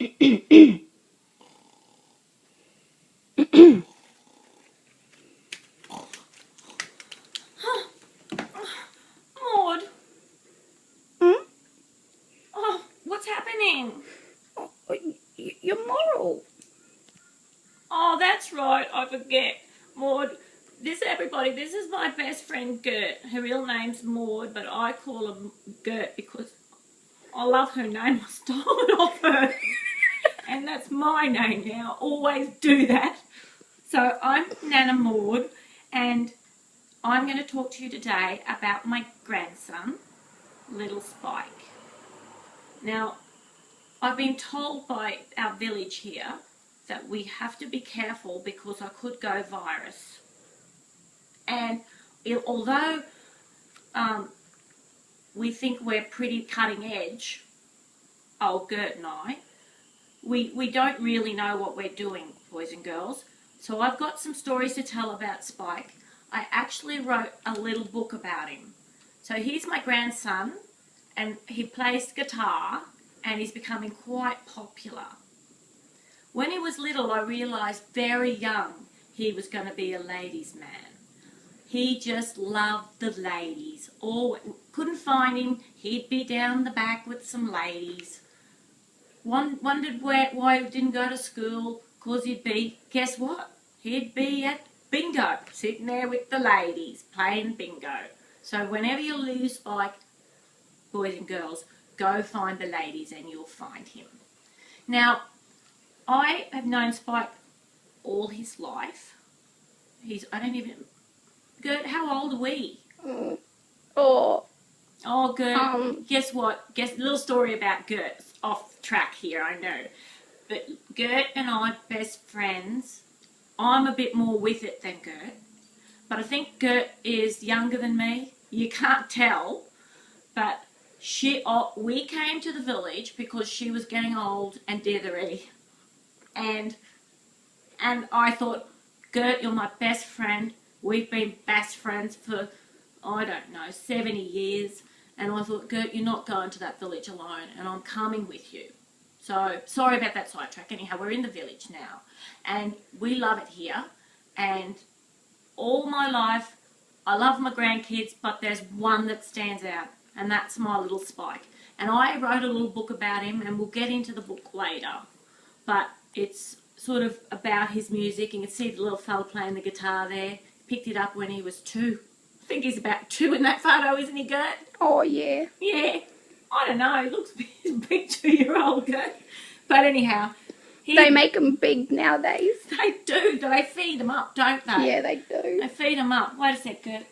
Maud. Hmm? Oh, what's happening? Oh, you're moral. Oh, that's right. I forget. Maud, this is my best friend Gert. Her real name's Maud, but I call her Gert because I love her name. I stole it off her. And that's my name now. Always do that. So I'm Nana Maud, and I'm going to talk to you today about my grandson, little Spike. Now, I've been told by our village here that we have to be careful because I could go virus. And although we think we're pretty cutting edge, old Gert and I, we don't really know what we're doing, boys and girls. So I've got some stories to tell about Spike. I actually wrote a little book about him. So he's my grandson, and he plays guitar, and he's becoming quite popular. When he was little, I realised very young he was going to be a ladies' man. He just loved the ladies. Couldn't find him, he'd be down the back with some ladies. Wondered why he didn't go to school, because guess what? He'd be at bingo, sitting there with the ladies, playing bingo. So whenever you lose Spike, boys and girls, go find the ladies and you'll find him. Now, I have known Spike all his life. Gert, how old are we? Oh, Gert, guess what? A little story about Gert. Off track here, I know. But Gert and I are best friends. I'm a bit more with it than Gert. But I think Gert is younger than me. You can't tell. But we came to the village because she was getting old and dithery. And I thought, Gert, you're my best friend. We've been best friends for, I don't know, 70 years. And I thought, Gert, you're not going to that village alone, and I'm coming with you. So, sorry about that sidetrack. Anyhow, we're in the village now. And we love it here. And all my life, I love my grandkids, but there's one that stands out. And that's my little Spike. And I wrote a little book about him, and we'll get into the book later. But it's sort of about his music. You can see the little fella playing the guitar there. Picked it up when he was 2. I think he's about 2 in that photo, isn't he, Gert? Oh, yeah. Yeah. I don't know. He looks a big 2-year-old, Gert. But anyhow. They make them big nowadays. They do. They feed them up, don't they? Yeah, they do. They feed them up. Wait a sec, Gert.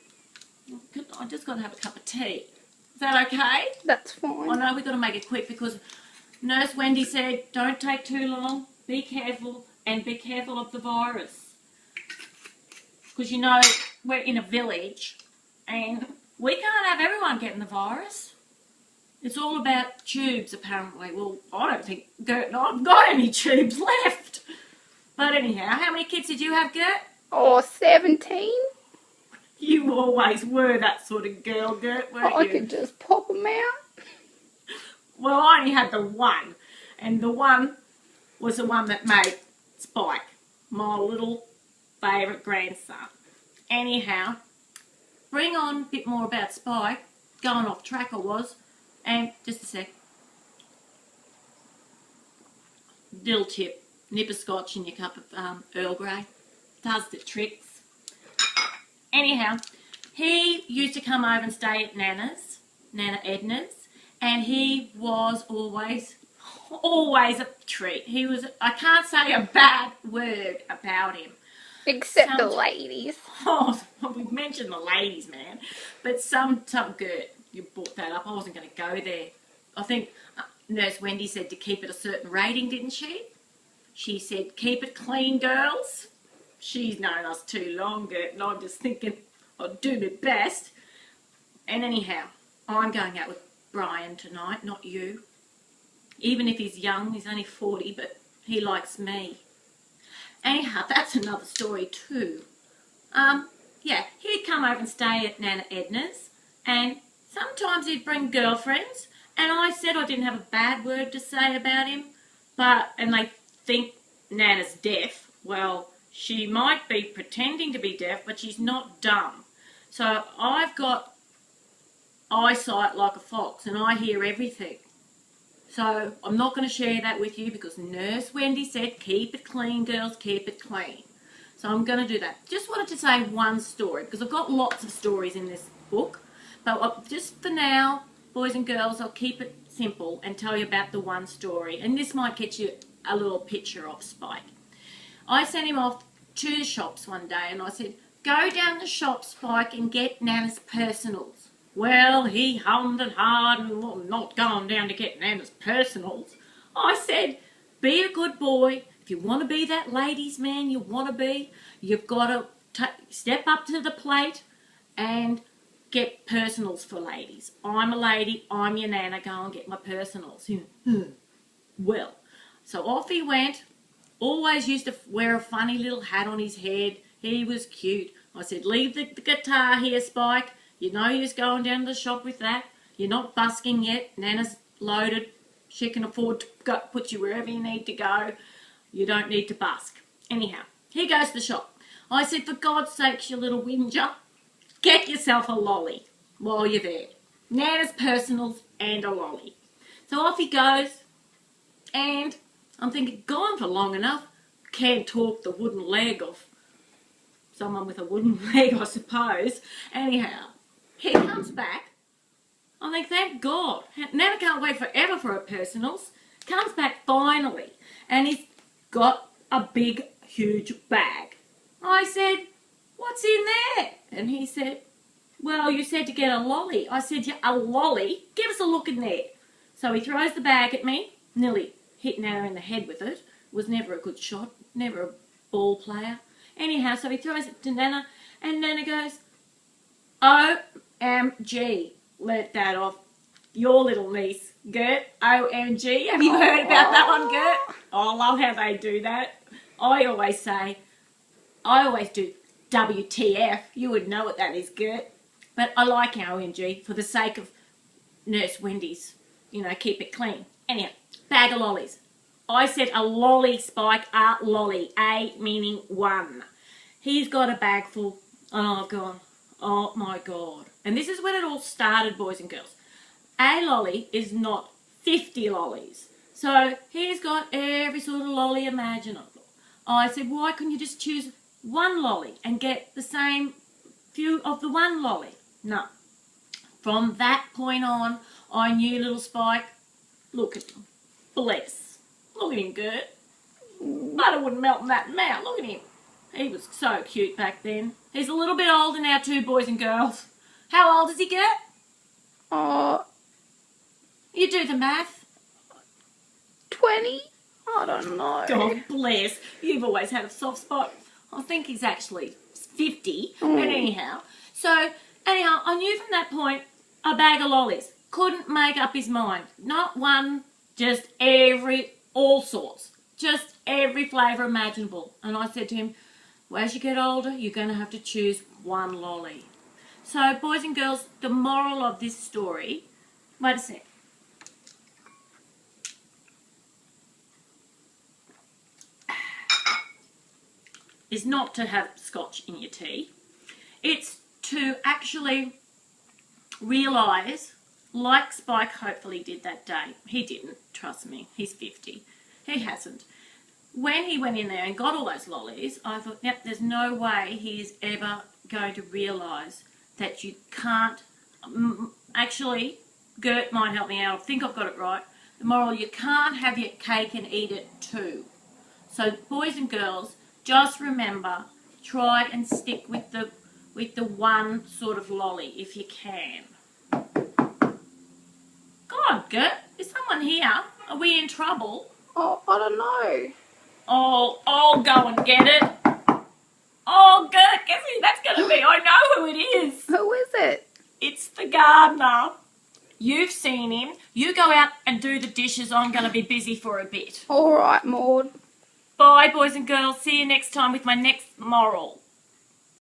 I just got to have a cup of tea. Is that okay? That's fine. I know we've got to make it quick because Nurse Wendy said don't take too long, be careful, and be careful of the virus. Because, you know, we're in a village and we can't have everyone getting the virus. It's all about tubes, apparently. Well, I don't think Gert and I've got any tubes left. But anyhow, how many kids did you have, Gert? Oh, 17. You always were that sort of girl, Gert, weren't you? I could just pop them out. Well, I only had the one. And the one was the one that made Spike, my little favourite grandson. Anyhow, bring on a bit more about Spike. Going off track I was. And just a sec. Little tip. Nip of scotch in your cup of Earl Grey. Does the tricks. Anyhow, he used to come over and stay at Nana Edna's. And he was always a treat. I can't say a bad word about him. Except the ladies. Oh, we've mentioned the ladies, man. But some Gert, you brought that up. I wasn't going to go there. I think Nurse Wendy said to keep it a certain rating, didn't she? She said, keep it clean, girls. She's known us too long, Gert, and I'm just thinking I'd do my best. And anyhow, I'm going out with Brian tonight, not you. Even if he's young, he's only 40, but he likes me. Anyhow, that's another story too. Yeah, he'd come over and stay at Nana Edna's, and sometimes he'd bring girlfriends, and I said I didn't have a bad word to say about him, and they think Nana's deaf. Well, she might be pretending to be deaf, but she's not dumb. So I've got eyesight like a fox, and I hear everything. So I'm not going to share that with you because Nurse Wendy said, keep it clean, girls, keep it clean. So I'm going to do that. Just wanted to say one story because I've got lots of stories in this book. But just for now, boys and girls, I'll keep it simple and tell you about the one story. And this might get you a little picture of Spike. I sent him off to the shops one day and I said, go down the shop, Spike, and get Nana's personals. Well, he hummed and hawed and well, not going down to get Nana's personals. I said, be a good boy. If you want to be that ladies' man you want to be, you've got to step up to the plate and get personals for ladies. I'm a lady, I'm your Nana, go and get my personals. Well, so off he went. Always used to wear a funny little hat on his head. He was cute. I said, leave the guitar here, Spike. You know you're going down to the shop with that. You're not busking yet. Nana's loaded. She can afford to put you wherever you need to go. You don't need to busk. Anyhow, he goes to the shop. I said, for God's sakes, you little whinger, get yourself a lolly while you're there. Nana's personals and a lolly. So off he goes, and I'm thinking, gone for long enough. Can't talk the wooden leg of someone with a wooden leg, I suppose. Anyhow, he comes back. I think, thank God. Nana can't wait forever for her personals. Comes back finally, and he's got a big, huge bag. I said, what's in there? And he said, well, you said to get a lolly. I said, yeah, a lolly? Give us a look in there. So he throws the bag at me, nearly hit Nana in the head with it. Was never a good shot, never a ball player. Anyhow, so he throws it to Nana, and Nana goes, OMG, let that off. Your little niece, Gert, OMG. Have you heard about that one, Gert? Oh, I love how they do that. I always do WTF. You would know what that is, Gert. But I like OMG for the sake of Nurse Wendy's, keep it clean. Anyhow, bag of lollies. I said a lolly, Spike, a lolly. A meaning one. He's got a bag full, and I've gone, oh my God. And this is when it all started, boys and girls. A lolly is not 50 lollies. So he's got every sort of lolly imaginable. I said, why couldn't you just choose one lolly and get the same few of the one lolly? No. From that point on, I knew little Spike. Look at him. Bless. Look at him, Gert. Butter wouldn't melt in that mouth. Look at him. He was so cute back then. He's a little bit older now too, boys and girls. How old is he, Gert? You do the math. 20? I don't know. God bless. You've always had a soft spot. I think he's actually 50. But anyhow. So, I knew from that point a bag of lollies. Couldn't make up his mind. Not one, just all sorts. Just every flavour imaginable. And I said to him, well, as you get older, you're going to have to choose one lolly. So, boys and girls, the moral of this story, wait a sec. Is not to have scotch in your tea. It's to actually realise, like Spike hopefully did that day. He didn't, trust me. He's 50. He hasn't. When he went in there and got all those lollies, I thought, yep, there's no way he is ever going to realise that you can't... Actually, Gert might help me out. I think I've got it right. The moral, you can't have your cake and eat it too. So, boys and girls, just remember, try and stick with the one sort of lolly if you can. God, Gert, is someone here? Are we in trouble? Oh, I don't know. Oh, I'll go and get it. Oh, Gert, guess who that's going to be? I know who it is. Who is it? It's the gardener. You've seen him. You go out and do the dishes. I'm going to be busy for a bit. All right, Maud. Bye, boys and girls. See you next time with my next moral.